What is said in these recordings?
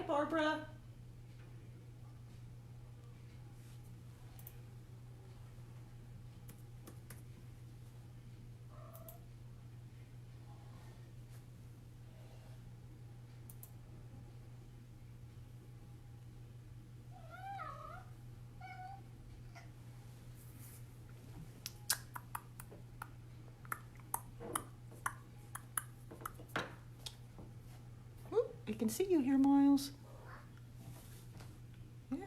Barbara. I can see you here, Miles. Yeah.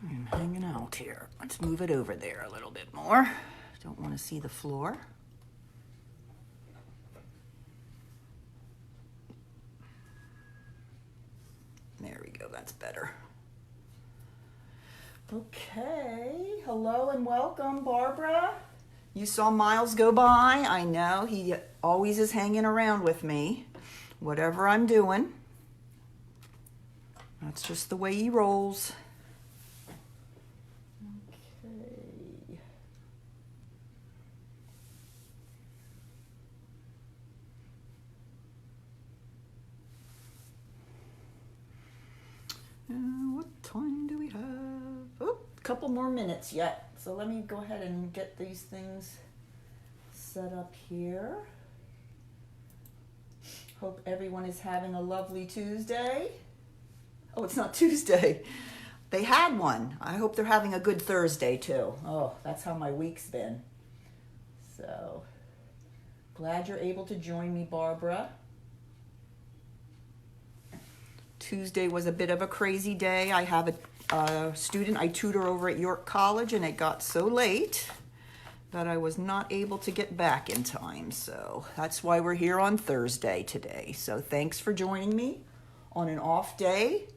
I'm hanging out here. Let's move it over there a little bit more. Don't want to see the floor. There we go, that's better. Okay, hello and welcome, Barbara. You saw Miles go by. I know he always is hanging around with me, whatever I'm doing. That's just the way he rolls. Okay. What time do we have? Oh, a couple more minutes yet. So let me go ahead and get these things set up here. Hope everyone is having a lovely Tuesday. Oh, it's not Tuesday. They had one. I hope they're having a good Thursday too. Oh, that's how my week's been. So, glad you're able to join me, Barbara. Tuesday was a bit of a crazy day. I have a student I tutor over at York College, and it got so late that I was not able to get back in time. So that's why we're here on Thursday today. So thanks for joining me on an off day.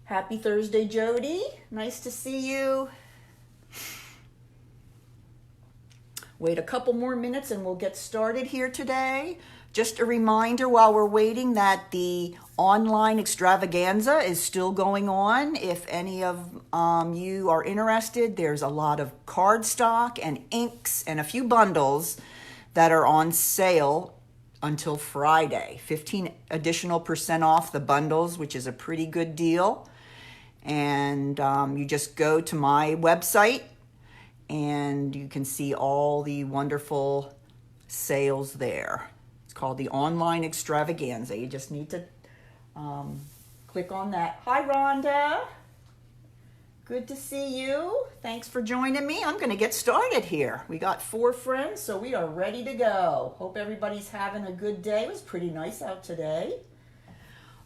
Happy Thursday, Jody. Nice to see you. Wait a couple more minutes and we'll get started here today. Just a reminder while we're waiting that the online extravaganza is still going on. If any of you are interested, there's a lot of cardstock and inks and a few bundles that are on sale until Friday. 15 additional % off the bundles, which is a pretty good deal. And you just go to my website and you can see all the wonderful sales there. It's called the Online Extravaganza. You just need to click on that. Hi, Rhonda. Good to see you. Thanks for joining me. I'm going to get started here. We got 4 friends, so we are ready to go. Hope everybody's having a good day. It was pretty nice out today.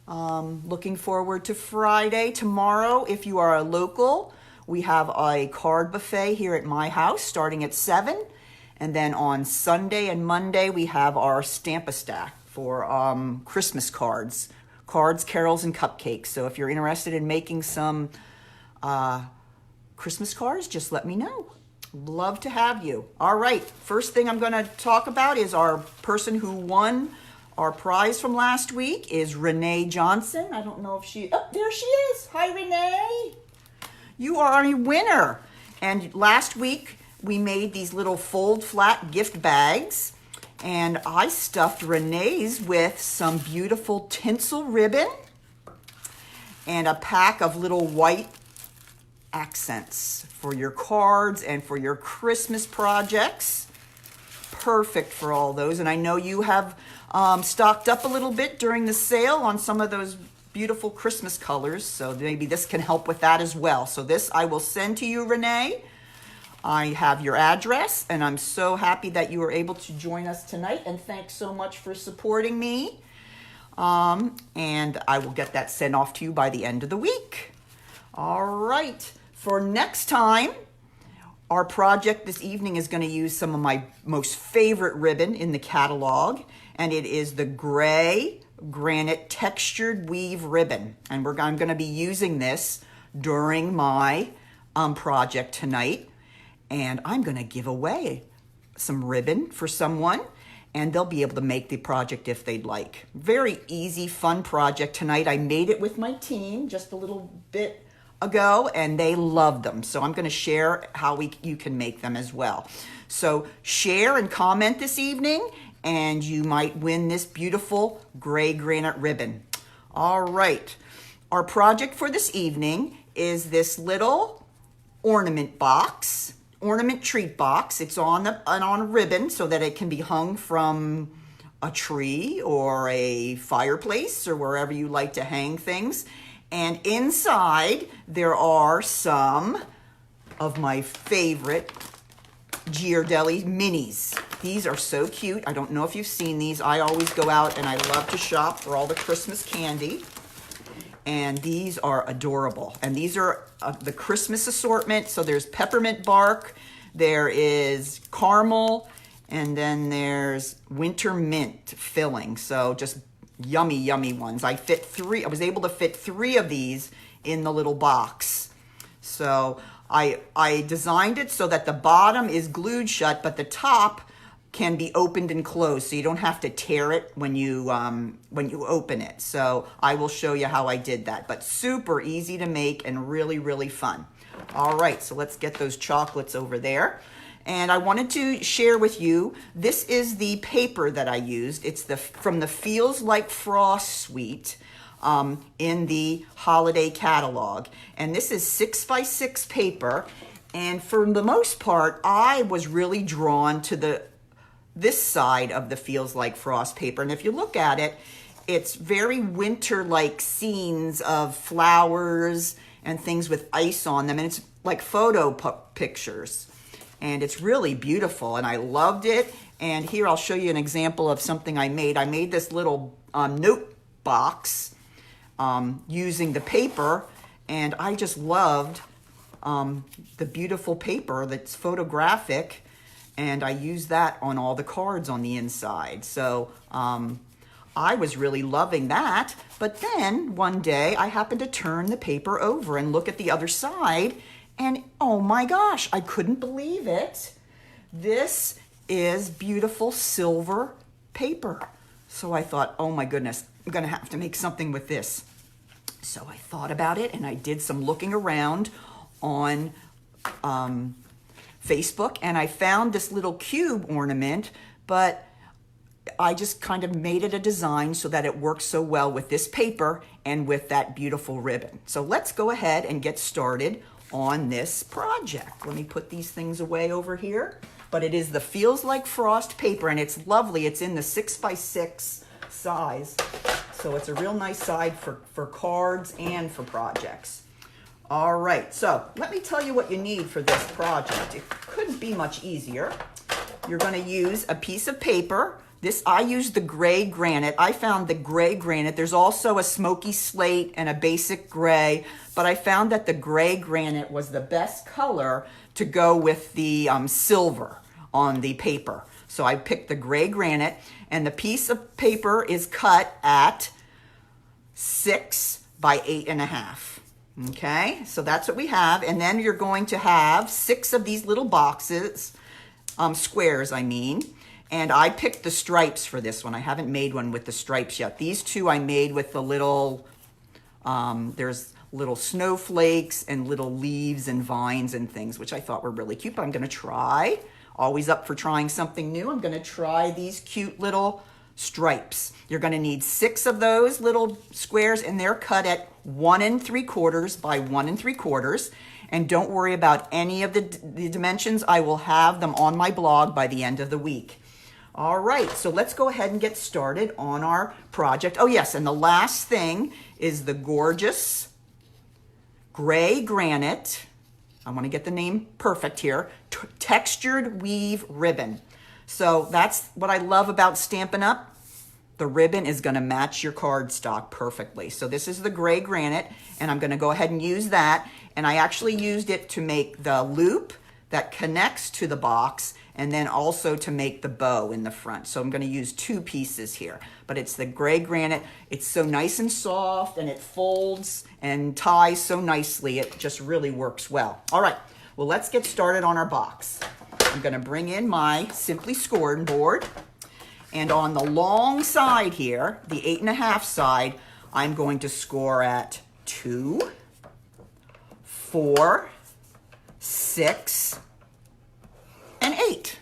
Looking forward to Friday. Tomorrow, if you are a local, we have a card buffet here at my house starting at 7. And then on Sunday and Monday, we have our Stamp-A-Stack for Christmas cards, carols, and cupcakes. So if you're interested in making some Christmas cards, just let me know. Love to have you. All right, first thing I'm going to talk about is our person who won our prize from last week is Renee Johnson. I don't know if oh, there she is. Hi, Renee. You are a winner. And last week, we made these little fold flat gift bags, and I stuffed Renee's with some beautiful tinsel ribbon and a pack of little white accents for your cards and for your Christmas projects. Perfect for all those. And I know you have stocked up a little bit during the sale on some of those beautiful Christmas colors, so maybe this can help with that as well. So this I will send to you, Renee. I have your address, and I'm so happy that you were able to join us tonight, and thanks so much for supporting me. And I will get that sent off to you by the end of the week. All right, for next time, our project this evening is going to use some of my most favorite ribbon in the catalog, and it is the gray granite textured weave ribbon. And I'm going to be using this during my project tonight. And I'm going to give away some ribbon for someone, and they'll be able to make the project if they'd like. Very easy, fun project tonight. I made it with my team, just a little bit ago, and they loved them. So I'm going to share how you can make them as well. So share and comment this evening, and you might win this beautiful gray granite ribbon. All right. Our project for this evening is this little ornament box, ornament treat box. It's on a ribbon so that it can be hung from a tree or a fireplace or wherever you like to hang things. And inside there are some of my favorite Ghiardelli minis. These are so cute. I don't know if you've seen these. I always go out and I love to shop for all the Christmas candy. And these are adorable. And these are the Christmas assortment. So there's peppermint bark, there is caramel, and then there's winter mint filling. So just yummy, yummy ones. I was able to fit 3 of these in the little box. So I designed it so that the bottom is glued shut, but the top can be opened and closed, so you don't have to tear it when you open it. So I will show you how I did that, but super easy to make and really, really fun. All right, so let's get those chocolates over there. And I wanted to share with you, this is the paper that I used. It's from the Feels Like Frost suite. In the holiday catalog, and this is 6x6 paper, and for the most part I was really drawn to this side of the Feels Like Frost paper. And if you look at it, it's very winter-like scenes of flowers and things with ice on them, and it's like photo pictures, and it's really beautiful, and I loved it. And here I'll show you an example of something I made. I made this little note box using the paper, and I just loved the beautiful paper that's photographic, and I used that on all the cards on the inside. So I was really loving that. But then one day I happened to turn the paper over and look at the other side, and oh my gosh, I couldn't believe it. This is beautiful silver paper. So I thought, oh my goodness, I'm gonna have to make something with this. So I thought about it, and I did some looking around on Facebook, and I found this little cube ornament, but I just kind of made it a design so that it works so well with this paper and with that beautiful ribbon. So let's go ahead and get started on this project. Let me put these things away over here. But it is the Feels Like Frost paper, and it's lovely. It's in the 6x6 size. So it's a real nice size for cards and for projects. All right, so let me tell you what you need for this project. It couldn't be much easier. You're gonna use a piece of paper. I used the gray granite. I found the gray granite. There's also a smoky slate and a basic gray, but I found that the gray granite was the best color to go with the silver on the paper. So I picked the gray granite, and the piece of paper is cut at 6 by 8.5. Okay, so that's what we have. And then you're going to have 6 of these little boxes, squares, I mean. And I picked the stripes for this one. I haven't made one with the stripes yet. These 2 I made with the little, there's little snowflakes and little leaves and vines and things, which I thought were really cute, but I'm gonna try. Always up for trying something new. I'm gonna try these cute little stripes. You're gonna need 6 of those little squares, and they're cut at 1 3/4 by 1 3/4. And don't worry about any of the dimensions. I will have them on my blog by the end of the week. All right, so let's go ahead and get started on our project. Oh yes, and the last thing is the gorgeous gray granite. I want to get the name perfect here. Textured weave ribbon. So that's what I love about Stampin' Up. The ribbon is going to match your cardstock perfectly. So this is the gray granite, and I'm going to go ahead and use that. And I actually used it to make the loop that connects to the box, and then also to make the bow in the front. So I'm going to use 2 pieces here. But it's the gray granite. It's so nice and soft, and it folds and ties so nicely. It just really works well. All right, well, let's get started on our box. I'm going to bring in my Simply Scored board. And on the long side here, the 8.5 side, I'm going to score at 2, 4, 6, and 8.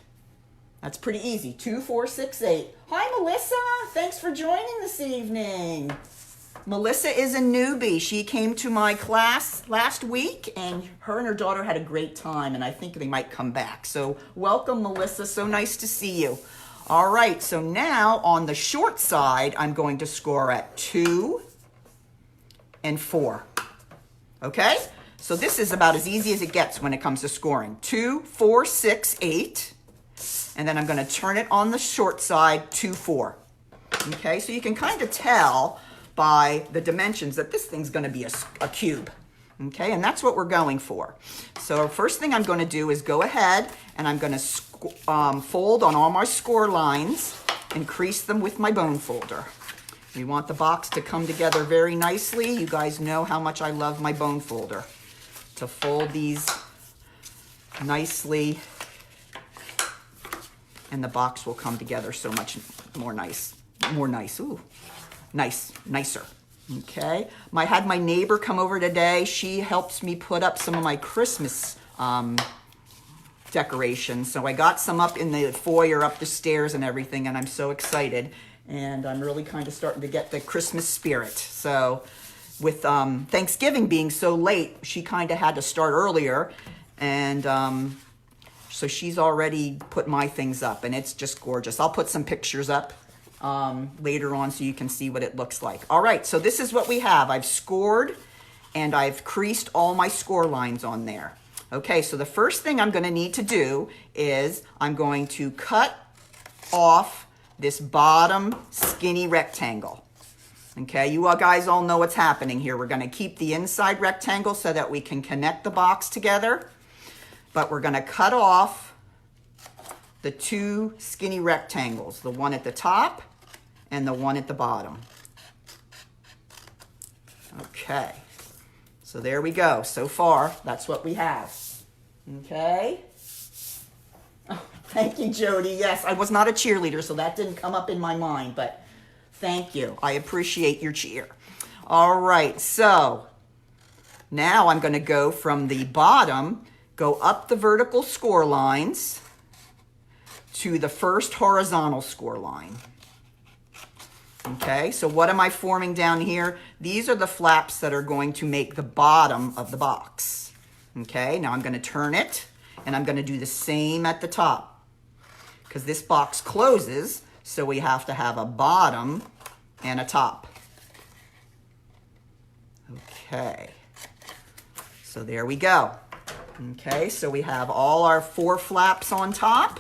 That's pretty easy. 2, 4, 6, 8. Hi, Melissa. Thanks for joining this evening. Melissa is a newbie. She came to my class last week, and her daughter had a great time, and I think they might come back. So welcome, Melissa. So nice to see you. All right, so now on the short side, I'm going to score at 2 and 4. Okay? So this is about as easy as it gets when it comes to scoring. 2, 4, 6, 8. And then I'm going to turn it on the short side, 2, 4. Okay, so you can kind of tell by the dimensions that this thing's going to be a cube. Okay, and that's what we're going for. So first thing I'm going to do is go ahead and I'm going to fold on all my score lines and crease them with my bone folder. We want the box to come together very nicely. You guys know how much I love my bone folder. To fold these nicely, and the box will come together so much nicer. Okay, I had my neighbor come over today. She helps me put up some of my Christmas decorations. So I got some up in the foyer, up the stairs and everything, and I'm so excited. And I'm really kind of starting to get the Christmas spirit. So with Thanksgiving being so late, she kind of had to start earlier. And so she's already put my things up, and it's just gorgeous. I'll put some pictures up later on so you can see what it looks like. All right, so this is what we have. I've scored and I've creased all my score lines on there. Okay, so the first thing I'm going to need to do is I'm going to cut off this bottom skinny rectangle. Okay, you guys all know what's happening here. We're going to keep the inside rectangle so that we can connect the box together, but we're going to cut off the 2 skinny rectangles, the one at the top and the one at the bottom. Okay, so there we go. So far, that's what we have. Okay. Oh, thank you, Jody. Yes, I was not a cheerleader, so that didn't come up in my mind, but thank you. I appreciate your cheer. All right, so now I'm going to go from the bottom, go up the vertical score lines to the first horizontal score line. Okay, so what am I forming down here? These are the flaps that are going to make the bottom of the box. Okay, now I'm going to turn it, and I'm going to do the same at the top, because this box closes, so we have to have a bottom and a top. Okay, so there we go. Okay, so we have all our 4 flaps on top.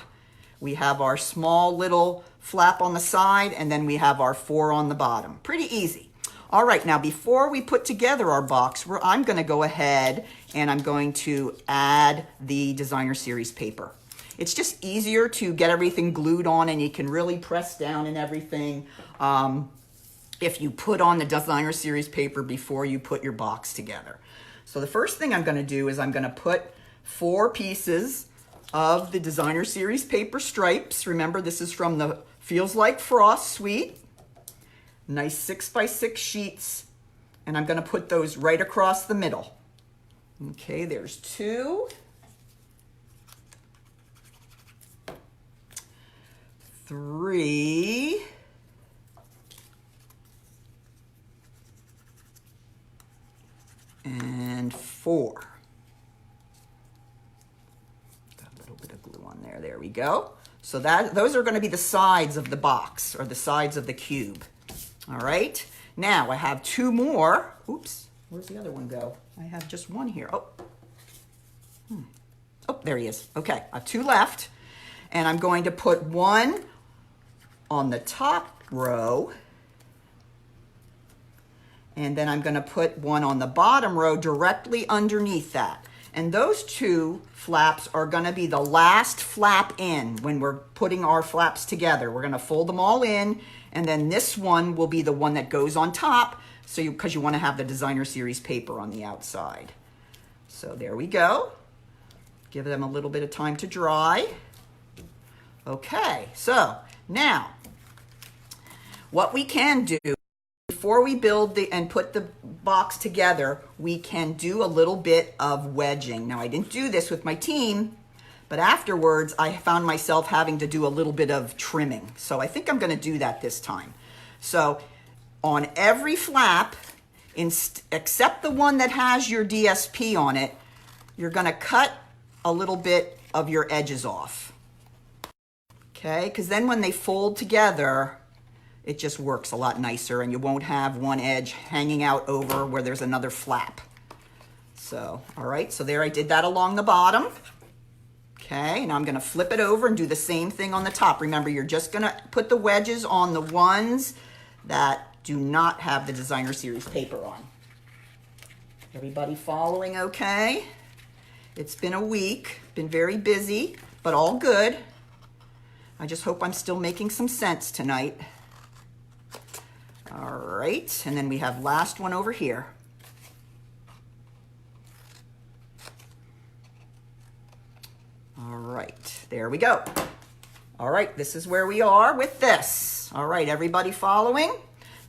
We have our small little flap on the side, and then we have our 4 on the bottom. Pretty easy. All right, now before we put together our box, I'm going to go ahead and I'm going to add the designer series paper. It's just easier to get everything glued on, and you can really press down and everything if you put on the designer series paper before you put your box together. So the first thing I'm going to do is I'm going to put 4 pieces of the designer series paper stripes. Remember, this is from the Feels Like Frost suite. Nice 6x6 sheets, and I'm going to put those right across the middle. Okay, there's 2. 3. And 4. Got a little bit of glue on there. There we go. So those are going to be the sides of the box, or the sides of the cube. All right. Now I have 2 more. Oops. Where's the other one go? I have just 1 here. Oh. Oh, there he is. Okay. I have 2 left. And I'm going to put 1 on the top row. And then I'm going to put 1 on the bottom row directly underneath that. And those 2 flaps are going to be the last flap in when we're putting our flaps together. We're going to fold them all in, and then this one will be the one that goes on top, so because you want to have the designer series paper on the outside. So there we go. Give them a little bit of time to dry. Okay, so now what we can do before we build and put the box together, we can do a little bit of wedging. Now, I didn't do this with my team, but afterwards I found myself having to do a little bit of trimming. So I think I'm going to do that this time. So on every flap, except the one that has your DSP on it, you're going to cut a little bit of your edges off. Okay, because then when they fold together, it just works a lot nicer and you won't have one edge hanging out over where there's another flap. So, all right, so there I did that along the bottom. Okay, now I'm gonna flip it over and do the same thing on the top. Remember, you're just gonna put the wedges on the ones that do not have the designer series paper on. Everybody following okay? It's been a week, been very busy, but all good. I just hope I'm still making some sense tonight. All right, and then we have last one over here. All right, there we go. All right, this is where we are with this. All right, everybody following?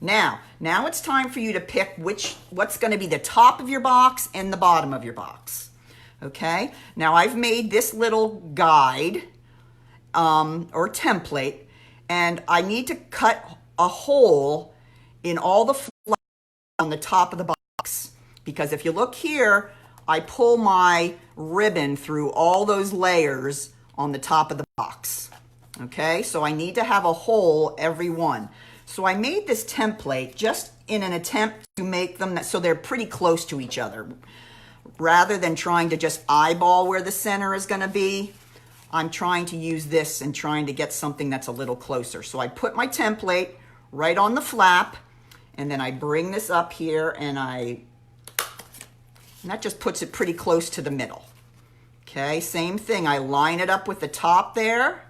Now it's time for you to pick what's gonna be the top of your box and the bottom of your box. Okay, now I've made this little guide or template, and I need to cut a hole in all the flaps on the top of the box, because if you look here, I pull my ribbon through all those layers on the top of the box. Okay, so I need to have a hole every one. So I made this template just in an attempt to make them so they're pretty close to each other. Rather than trying to just eyeball where the center is going to be, I'm trying to use this and trying to get something that's a little closer. So I put my template right on the flap, and then I bring this up here, and that just puts it pretty close to the middle. Okay, same thing. I line it up with the top there.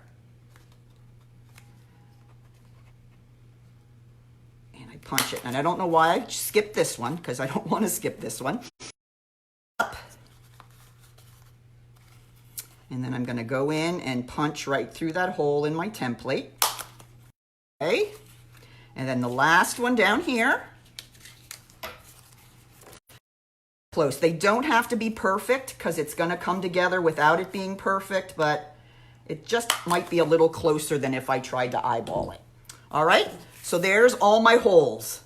And I punch it. And I don't know why I skipped this one, because I don't want to skip this one. And then I'm going to go in and punch right through that hole in my template. Okay. And then the last one down here. Close. They don't have to be perfect because it's going to come together without it being perfect, but it just might be a little closer than if I tried to eyeball it. All right. So there's all my holes.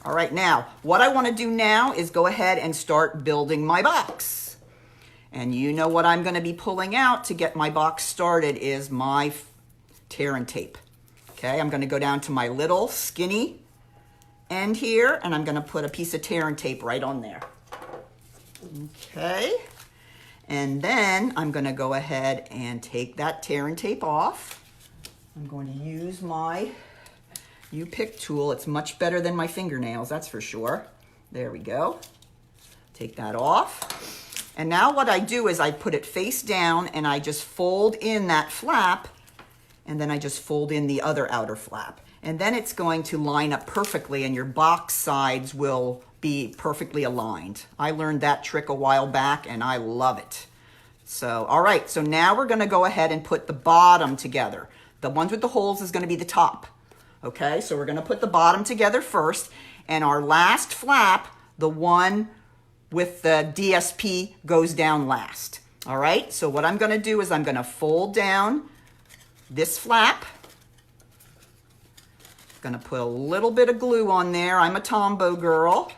All right. Now, what I want to do now is go ahead and start building my box. And you know what I'm going to be pulling out to get my box started is my tear and tape. Okay, I'm going to go down to my little skinny end here, and I'm going to put a piece of tear and tape right on there. Okay, and then I'm going to go ahead and take that tear and tape off. I'm going to use my U-pick tool. It's much better than my fingernails, that's for sure. There we go. Take that off. And now what I do is I put it face down and I just fold in that flap, and then I just fold in the other outer flap. And then it's going to line up perfectly and your box sides will be perfectly aligned. I learned that trick a while back and I love it. So, all right, so now we're gonna go ahead and put the bottom together. The ones with the holes is gonna be the top. Okay, so we're gonna put the bottom together first, and our last flap, the one with the DSP, goes down last. All right, so what I'm gonna do is I'm gonna fold down this flap. Gonna put a little bit of glue on there. I'm a Tombow girl.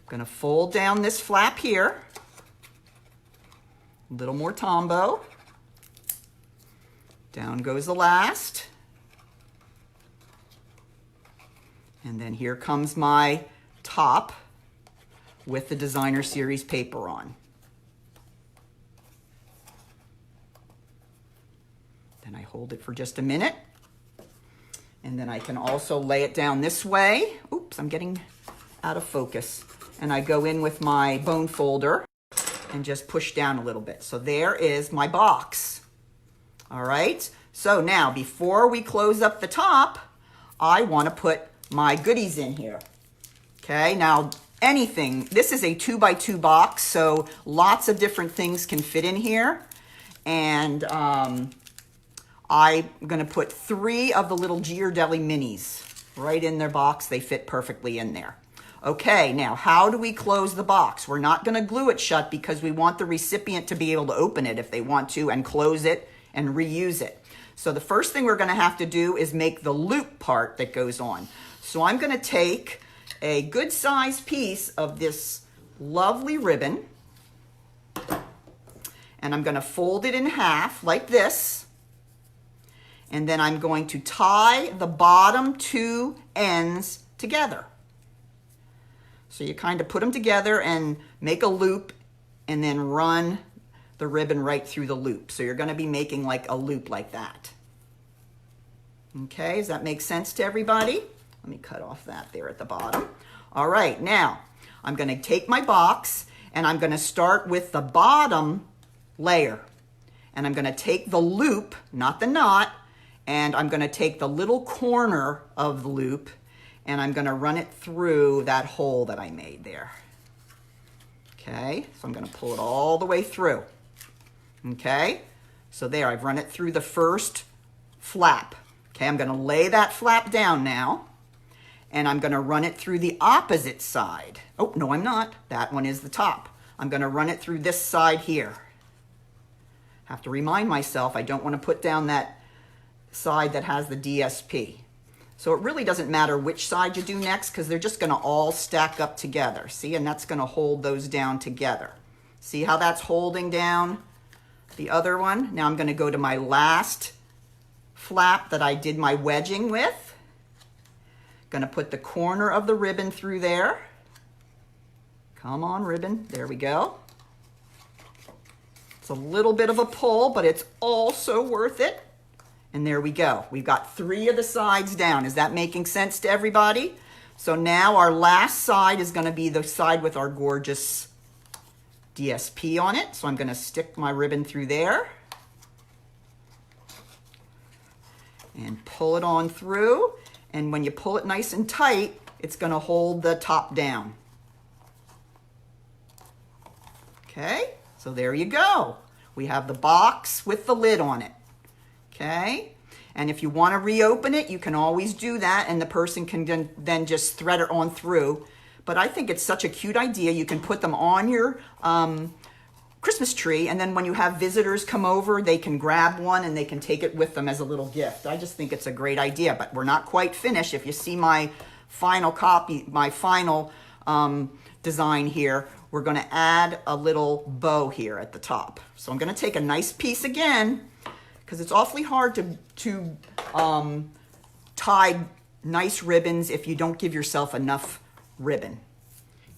Gonna fold down this flap here. A little more Tombow. Down goes the last. And then here comes my top with the designer series paper on. Then I hold it for just a minute. And then I can also lay it down this way. Oops, I'm getting out of focus. And I go in with my bone folder and just push down a little bit. So there is my box. All right, so now before we close up the top, I want to put my goodies in here. Okay, now anything, this is a 2x2 box, so lots of different things can fit in here. And I'm gonna put 3 of the little Ghiardelli minis. right in their box. They fit perfectly in there. Okay, now how do we close the box? We're not going to glue it shut because we want the recipient to be able to open it if they want to and close it and reuse it. So the first thing we're going to have to do is make the loop part that goes on. So I'm going to take a good sized piece of this lovely ribbon and I'm going to fold it in half like this. And then I'm going to tie the bottom two ends together. So you kind of put them together and make a loop and then run the ribbon right through the loop. So you're going to be making like a loop like that. Okay, does that make sense to everybody? Let me cut off that there at the bottom. All right, now I'm going to take my box and I'm going to start with the bottom layer. And I'm going to take the loop, not the knot, and I'm going to take the little corner of the loop and I'm going to run it through that hole that I made there. Okay, so I'm going to pull it all the way through. Okay, so there, I've run it through the first flap. Okay, I'm going to lay that flap down now, and I'm going to run it through the opposite side. Oh, no, I'm not. That one is the top. I'm going to run it through this side here. Have to remind myself I don't want to put down that side that has the DSP. So it really doesn't matter which side you do next because they're just going to all stack up together. See, and that's going to hold those down together. See how that's holding down the other one? Now I'm going to go to my last flap that I did my wedging with. Going to put the corner of the ribbon through there. Come on, ribbon. There we go. It's a little bit of a pull, but it's also worth it. And there we go. We've got 3 of the sides down. Is that making sense to everybody? So now our last side is going to be the side with our gorgeous DSP on it. So I'm going to stick my ribbon through there and pull it on through. And when you pull it nice and tight, it's going to hold the top down. Okay, so there you go. We have the box with the lid on it. Okay, and if you want to reopen it, you can always do that and the person can then just thread it on through. But I think it's such a cute idea. You can put them on your Christmas tree, and then when you have visitors come over, they can grab one and they can take it with them as a little gift. I just think it's a great idea, but we're not quite finished. If you see my final copy, my final design here, we're going to add a little bow here at the top. So I'm going to take a nice piece again, because it's awfully hard to tie nice ribbons if you don't give yourself enough ribbon,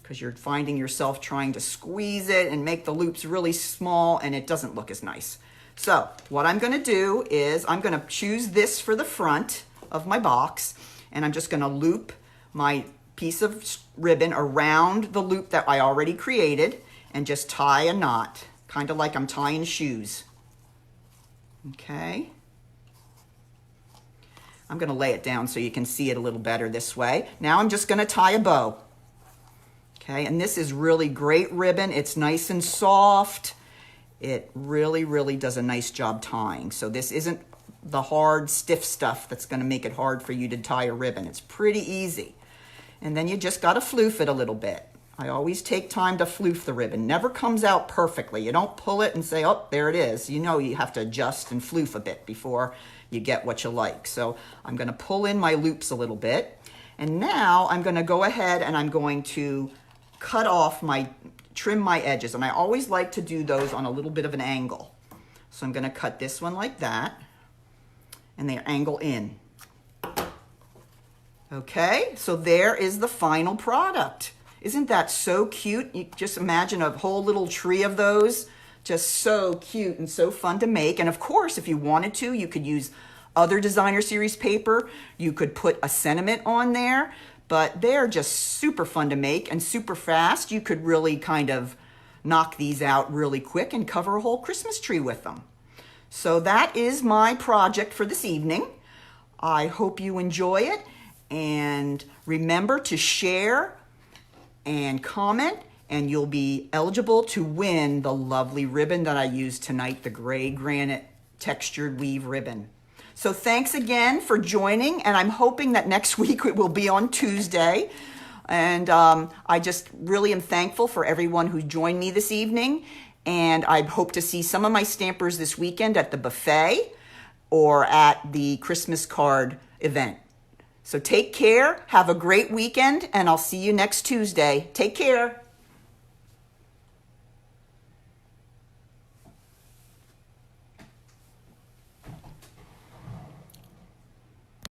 because you're finding yourself trying to squeeze it and make the loops really small and it doesn't look as nice. So what I'm going to do is I'm going to choose this for the front of my box, and I'm just going to loop my piece of ribbon around the loop that I already created and just tie a knot, kind of like I'm tying shoes. Okay, I'm going to lay it down so you can see it a little better this way. Now I'm just going to tie a bow. Okay, and this is really great ribbon. It's nice and soft. It really, really does a nice job tying. So this isn't the hard, stiff stuff that's going to make it hard for you to tie a ribbon. It's pretty easy. And then you just got to floof it a little bit. I always take time to floof the ribbon. Never comes out perfectly. You don't pull it and say, oh, there it is. You know you have to adjust and floof a bit before you get what you like. So I'm going to pull in my loops a little bit. And now I'm going to go ahead and I'm going to cut off trim my edges. And I always like to do those on a little bit of an angle. So I'm going to cut this one like that. And they angle in. Okay, so there is the final product. Isn't that so cute? You just imagine a whole little tree of those. Just so cute and so fun to make. And of course, if you wanted to, you could use other designer series paper. You could put a sentiment on there, but they're just super fun to make and super fast. You could really kind of knock these out really quick and cover a whole Christmas tree with them. So that is my project for this evening. I hope you enjoy it, and remember to share and comment, and you'll be eligible to win the lovely ribbon that I used tonight, the gray granite textured weave ribbon. So thanks again for joining, and I'm hoping that next week it will be on Tuesday. And I just really am thankful for everyone who joined me this evening, and I hope to see some of my stampers this weekend at the buffet or at the Christmas card event. So take care, have a great weekend, and I'll see you next Tuesday. Take care.